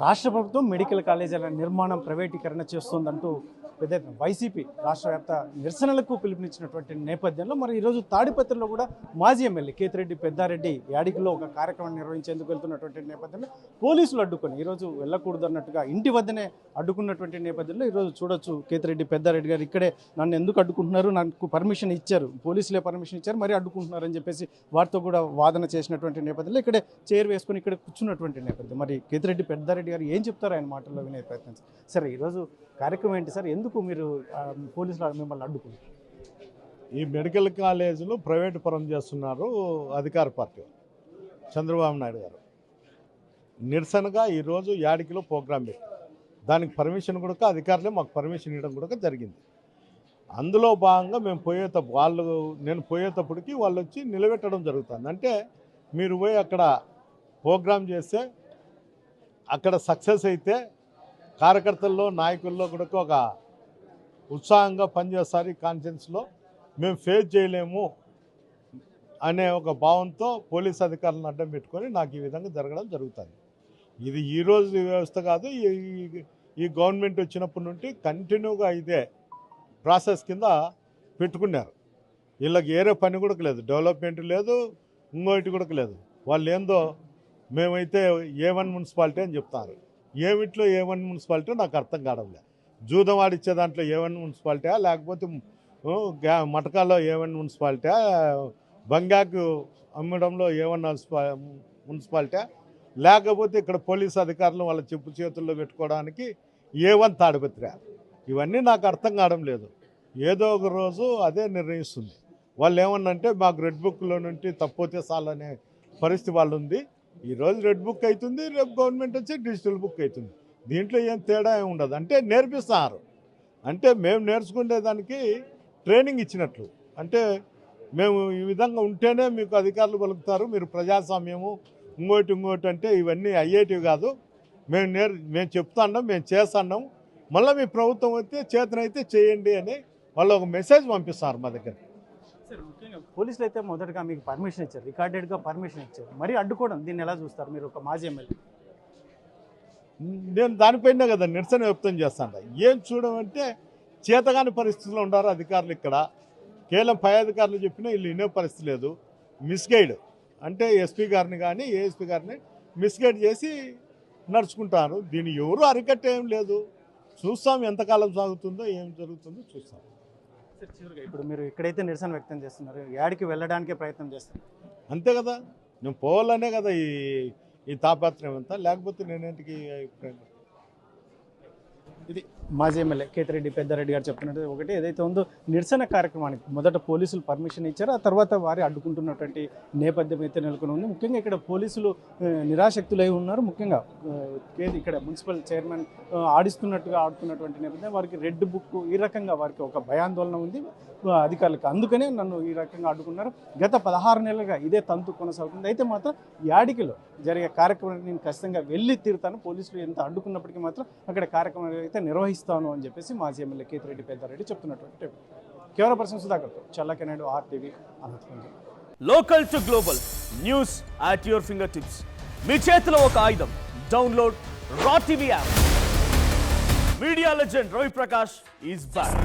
రాష్ట్ర ప్రభుత్వం మెడికల్ కాలేజీల నిర్మాణం ప్రైవేటీకరణ చేస్తోందంటూ పెద్ద వైసీపీ రాష్ట్ర వ్యాప్త నిరసనలకు పిలుపునిచ్చినటువంటి నేపథ్యంలో మరి ఈరోజు తాడిపత్రిలో కూడా మాజీ ఎమ్మెల్యే కేతిరెడ్డి పెద్దారెడ్డి యాడికిలో ఒక కార్యక్రమం నిర్వహించేందుకు వెళ్తున్నటువంటి నేపథ్యంలో పోలీసులు అడ్డుకొని ఈరోజు వెళ్ళకూడదు అన్నట్టుగా ఇంటి వద్దనే అడ్డుకున్నటువంటి నేపథ్యంలో ఈరోజు చూడొచ్చు కేతిరెడ్డి పెద్దారెడ్డి గారు ఇక్కడే నన్ను ఎందుకు అడ్డుకుంటున్నారు, నాకు పర్మిషన్ ఇచ్చారు, పోలీసులే పర్మిషన్ ఇచ్చారు, మరి అడ్డుకుంటున్నారని చెప్పేసి వారితో కూడా వాదన చేసినటువంటి నేపథ్యంలో ఇక్కడే చైర్ వేసుకొని ఇక్కడ కూర్చున్నటువంటి నేపథ్యం. మరి కేతిరెడ్డి పెద్దారెడ్డి గారు ఏం చెప్తారో ఆయన మాటల్లో వినే ప్రయత్నం. సరే, ఈరోజు కార్యక్రమం ఏంటి సార్, ఎందుకు మీరు పోలీసులు మిమ్మల్ని అడ్డుకున్నారు? ఈ మెడికల్ కాలేజీలు ప్రైవేటు పరం చేస్తున్నారు అధికార పార్టీ చంద్రబాబు నాయుడు గారు. నిరసనగా ఈరోజు యాడికిలో ప్రోగ్రాం పెట్టి దానికి పర్మిషన్ కూడా అధికారులే మాకు పర్మిషన్ ఇవ్వడం కూడా జరిగింది. అందులో భాగంగా మేము నేను పోయేటప్పటికి వాళ్ళు వచ్చి నిలబెట్టడం జరుగుతుంది. అంటే మీరు పోయి అక్కడ ప్రోగ్రాం చేస్తే అక్కడ సక్సెస్ అయితే కార్యకర్తల్లో నాయకుల్లో కూడా ఒక ఉత్సాహంగా పనిచేస్తారు. ఈ కాన్ఫరెన్స్లో మేము ఫేస్ చేయలేము అనే ఒక భావంతో పోలీస్ అధికారులను అడ్డం పెట్టుకొని నాకు ఈ విధంగా జరగడం జరుగుతుంది. ఇది ఈరోజు వ్యవస్థ కాదు, ఈ గవర్నమెంట్ వచ్చినప్పటి నుండి కంటిన్యూగా ఇదే ప్రాసెస్ కింద పెట్టుకున్నారు. వీళ్ళకి ఏరే పని కూడా లేదు, డెవలప్మెంట్ లేదు, ఇంకోటి కూడా లేదు. వాళ్ళు ఏందో మేమైతే A1 మున్సిపాలిటీ అని చెప్తారు. ఏమిట్లో A1 మున్సిపాలిటీ నాకు అర్థం కావడం లేదు. జూదం ఆడిచ్చే దాంట్లో A1 మున్సిపాలిటీ, లేకపోతే మటకాలో A1 మున్సిపాలిటీ, బంగాకు అమ్మడంలో A1 మున్సిపాలిటీ, లేకపోతే ఇక్కడ పోలీసు అధికారులు వాళ్ళ చెప్పు చేతుల్లో పెట్టుకోవడానికి A1 తాడిపత్రి. ఇవన్నీ నాకు అర్థం కావడం లేదు. ఏదో ఒక రోజు అదే నిర్ణయిస్తుంది. వాళ్ళు ఏమన్నంటే మాకు రెడ్ బుక్లో నుండి తప్పితే చాలనే పరిస్థితి వాళ్ళు ఉంది. ఈరోజు రెడ్ బుక్ అవుతుంది, రేపు గవర్నమెంట్ వచ్చి డిజిటల్ బుక్ అవుతుంది. దీంట్లో ఏం తేడా ఏమి ఉండదు. అంటే నేర్పిస్తున్నారు, అంటే మేము నేర్చుకునేదానికి ట్రైనింగ్ ఇచ్చినట్లు. అంటే మేము ఈ విధంగా ఉంటేనే మీకు అధికారులు పలుకుతారు, మీరు ప్రజాస్వామ్యము ఇంకోటి అంటే ఇవన్నీ అయ్యేటివి కాదు. మేము చెప్తున్నాం, మేము చేస్తున్నాం, మళ్ళీ మీ ప్రభుత్వం అయితే చేతనైతే చేయండి అని వాళ్ళు ఒక మెసేజ్ పంపిస్తారు మా దగ్గర. ముఖ్యంగా పోలీసులు అయితే మొదటగా మీకు పర్మిషన్ ఇచ్చారు, రికార్డెడ్గా పర్మిషన్ ఇచ్చారు, మరి అడ్డుకోవడం దీన్ని ఎలా చూస్తారు మీరు ఒక మాజీ ఎమ్మెల్యే? నేను దానిపైనే కదా నిరసన వ్యక్తం చేస్తాను. ఏం చూడమంటే చేతగాని పరిస్థితుల్లో ఉన్నారు అధికారులు ఇక్కడ. కేవలం పై అధికారులు చెప్పినా వీళ్ళు వినే పరిస్థితి లేదు. మిస్గైడ్ అంటే ఎస్పీ గారిని కానీ ఏఎస్పీ గారిని మిస్గైడ్ చేసి నడుచుకుంటారు. దీన్ని ఎవరు అరికట్టేం లేదు. చూస్తాం ఎంతకాలం సాగుతుందో, ఏం జరుగుతుందో చూస్తాం. ఇప్పుడు మీరు ఎక్కడైతే నిరసన వ్యక్తం చేస్తున్నారు, యాడికి వెళ్ళడానికే ప్రయత్నం చేస్తున్నారు అంతే కదా. నేను పోవాలనే కదా ఈ తాపత్రయం అంతా, లేకపోతే నేనేంటికి అభిప్రాయం. ఇది మాజీ ఎమ్మెల్యే కేతిరెడ్డి పెద్దారెడ్డి గారు చెప్తున్నట్టు ఒకటి ఏదైతే ఉందో నిరసన కార్యక్రమానికి మొదట పోలీసులు పర్మిషన్ ఇచ్చారు, ఆ తర్వాత వారి అడ్డుకుంటున్నటువంటి నేపథ్యం అయితే నెలకొని ఉంది. ముఖ్యంగా ఇక్కడ పోలీసులు నిరాశక్తులై ఉన్నారు. ముఖ్యంగా ఇక్కడ మున్సిపల్ చైర్మన్ ఆడుతున్నటువంటి నేపథ్యం వారికి రెడ్ బుక్ ఈ రకంగా వారికి ఒక భయాందోళన ఉంది అధికారులకు. అందుకనే నన్ను ఈ రకంగా అడ్డుకున్నారు. గత 16 నెలలుగా ఇదే తంతు కొనసాగుతుంది. అయితే మాత్రం యాడికిలో జరిగే కార్యక్రమానికి నేను ఖచ్చితంగా వెళ్ళి తీరుతాను, పోలీసులు ఎంత అడ్డుకున్నప్పటికీ మాత్రం అక్కడ కార్యక్రమం అయితే నిర్వహిస్తాను అని చెప్పేసి మాజీ ఎమ్మెల్యే కేతిరెడ్డి పెద్దారెడ్డి చెప్తున్నటువంటి కెమెరా పర్సన్ సుధాకర్తో చల్లకెనాడు RTV Anantapuram. Local to global news at your finger tips. మీ చేతిలో ఒక ఆయుధం. డౌన్లోడ్ రా TV app. Media legend Ravi Prakash is back.